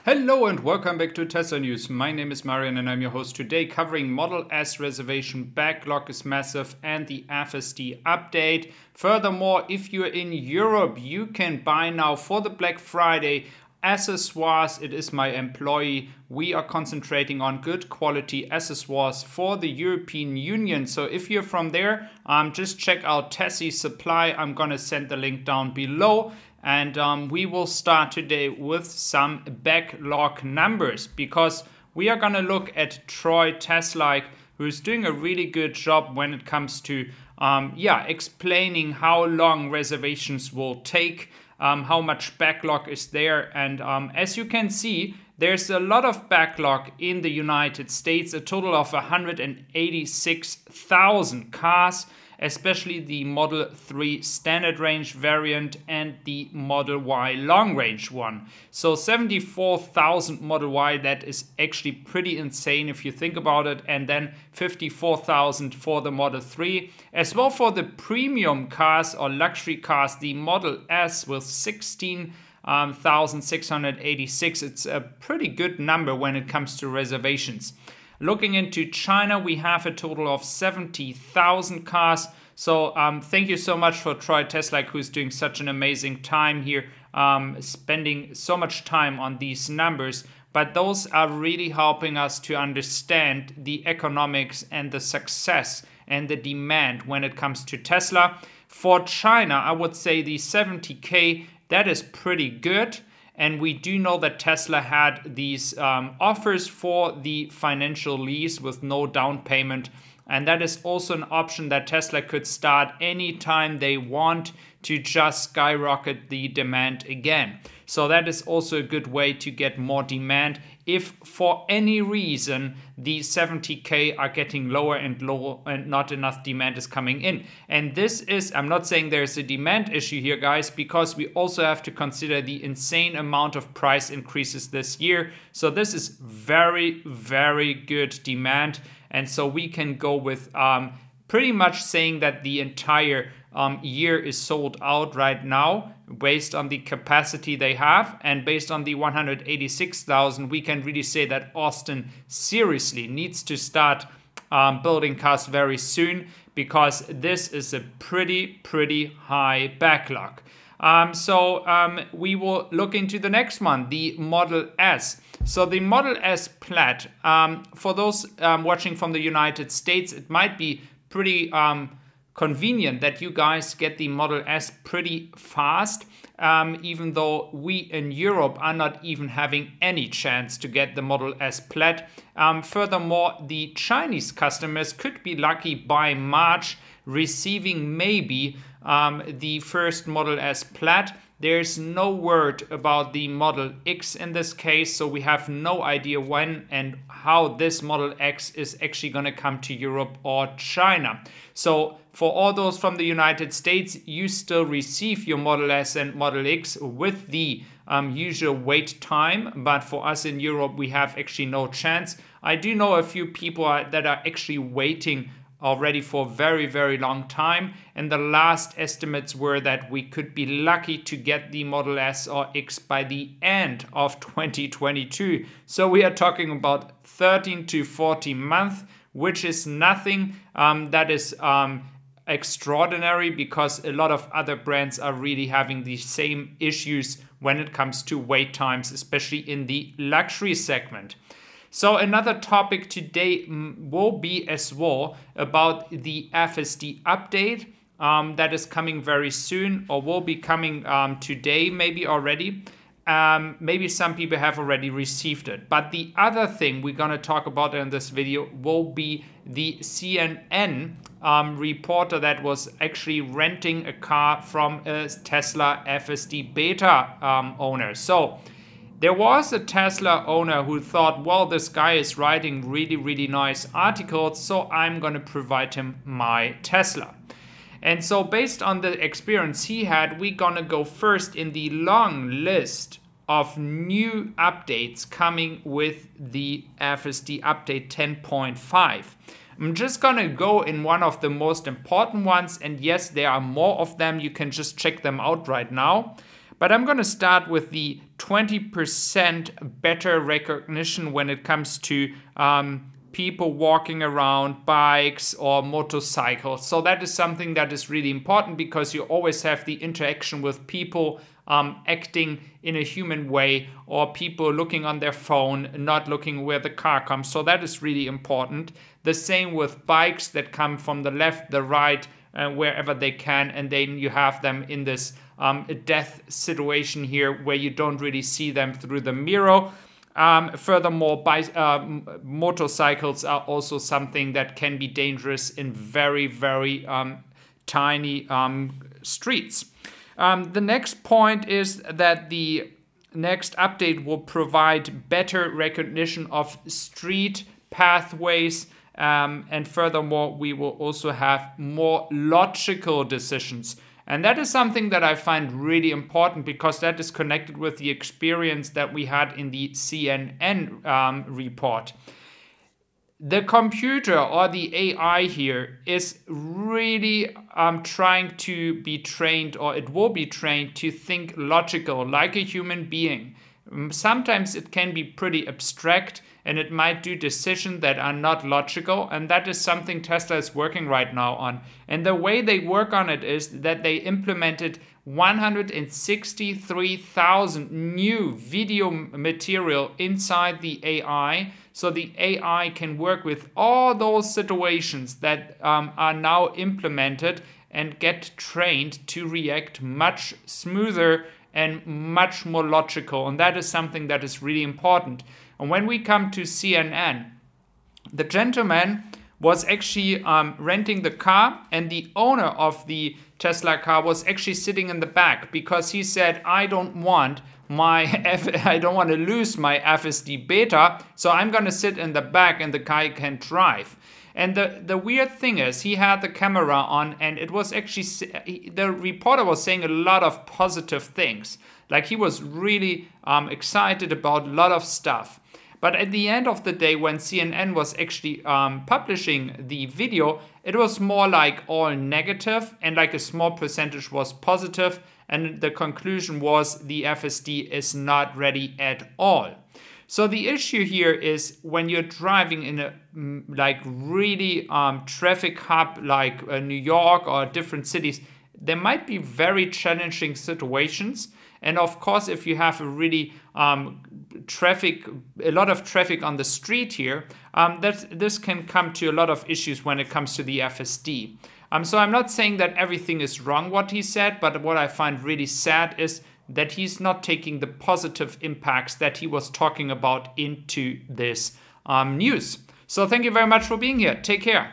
Hello and welcome back to Tesla News. My name is Marian and I'm your host today, covering Model S reservation backlog is massive and the FSD update. Furthermore, if you're in Europe, you can buy now for the Black Friday accessoires. It is my employee. We are concentrating on good quality accessoires for the European Union. So if you're from there, just check out Tessie Supply. I'm gonna send the link down below. And we will start today with some backlog numbers because we are going to look at Troy Tesla, who's doing a really good job when it comes to explaining how long reservations will take, how much backlog is there. And as you can see, there's a lot of backlog in the United States, a total of 186,000 cars, especially the Model 3 standard range variant and the Model Y long range one. So 74,000 Model Y, that is actually pretty insane if you think about it. And then 54,000 for the Model 3. As well for the premium cars or luxury cars, the Model S with 16,686. It's a pretty good number when it comes to reservations. Looking into China, we have a total of 70,000 cars. So thank you so much for Troy Tesla, who's doing such an amazing time here, spending so much time on these numbers. But those are really helping us to understand the economics and the success and the demand when it comes to Tesla. For China, I would say the 70K, that is pretty good. And we do know that Tesla had these offers for the financial lease with no down payment. And that is also an option that Tesla could start anytime they want to just skyrocket the demand again. So that is also a good way to get more demand if for any reason the 70K are getting lower and lower and not enough demand is coming in. And this is, I'm not saying there's a demand issue here, guys, because we also have to consider the insane amount of price increases this year. So this is very, very good demand. And so we can go with pretty much saying that the entire year is sold out right now based on the capacity they have, and based on the 186,000, we can really say that Austin seriously needs to start building cars very soon, because this is a pretty high backlog. We will look into the next one, the Model S. So the Model S Plaid, for those watching from the United States, it might be pretty convenient that you guys get the Model S pretty fast, even though we in Europe are not even having any chance to get the Model S Plaid. Furthermore, the Chinese customers could be lucky by March receiving maybe the first Model S Plaid. There's no word about the Model X in this case, so we have no idea when and how this Model X is actually going to come to Europe or China. So for all those from the United States, you still receive your Model S and Model X with the usual wait time, but for us in Europe, we have actually no chance. I do know a few people that are actually waiting already for a very long time, and the last estimates were that we could be lucky to get the Model S or X by the end of 2022. So we are talking about 13 to 14 months, which is nothing that is extraordinary, because a lot of other brands are really having the same issues when it comes to wait times, especially in the luxury segment. So another topic today will be as well about the FSD update that is coming very soon, or will be coming today maybe already. Maybe some people have already received it. But the other thing we're going to talk about in this video will be the CNN reporter that was actually renting a car from a Tesla FSD beta owner. So there was a Tesla owner who thought, well, this guy is writing really nice articles, so I'm going to provide him my Tesla. And so based on the experience he had, we're going to go first in the long list of new updates coming with the FSD update 10.5. I'm just going to go in one of the most important ones, and yes, there are more of them. You can just check them out right now. But I'm going to start with the 20% better recognition when it comes to people walking around, bikes or motorcycles. So that is something that is really important because you always have the interaction with people acting in a human way, or people looking on their phone, not looking where the car comes. So that is really important. The same with bikes that come from the left, the right, wherever they can, and then you have them in this death situation here where you don't really see them through the mirror. Furthermore, motorcycles are also something that can be dangerous in very, very tiny streets. The next point is that the next update will provide better recognition of street pathways, and furthermore, we will also have more logical decisions. And that is something that I find really important because that is connected with the experience that we had in the CNN report. The computer or the AI here is really trying to be trained, or it will be trained to think logical like a human being. Sometimes it can be pretty abstract and it might do decisions that are not logical, and that is something Tesla is working right now on. And the way they work on it is that they implemented 163,000 new video material inside the AI, so the AI can work with all those situations that are now implemented and get trained to react much smoother and much more logical. And that is something that is really important. And when we come to CNN, the gentleman was actually renting the car, and the owner of the Tesla car was actually sitting in the back because he said, I don't want to lose my FSD beta, so I'm going to sit in the back and the guy can drive. And the weird thing is, he had the camera on, and it was actually, the reporter was saying a lot of positive things. Like, he was really excited about a lot of stuff. But at the end of the day, when CNN was actually publishing the video, it was more like all negative, and like a small percentage was positive. And the conclusion was the FSD is not ready at all. So the issue here is when you're driving in a like really traffic hub like New York or different cities, there might be very challenging situations. And of course, if you have a really a lot of traffic on the street here, this can come to a lot of issues when it comes to the FSD. So I'm not saying that everything is wrong what he said, but what I find really sad is that he's not taking the positive impacts that he was talking about into this news. So thank you very much for being here. Take care.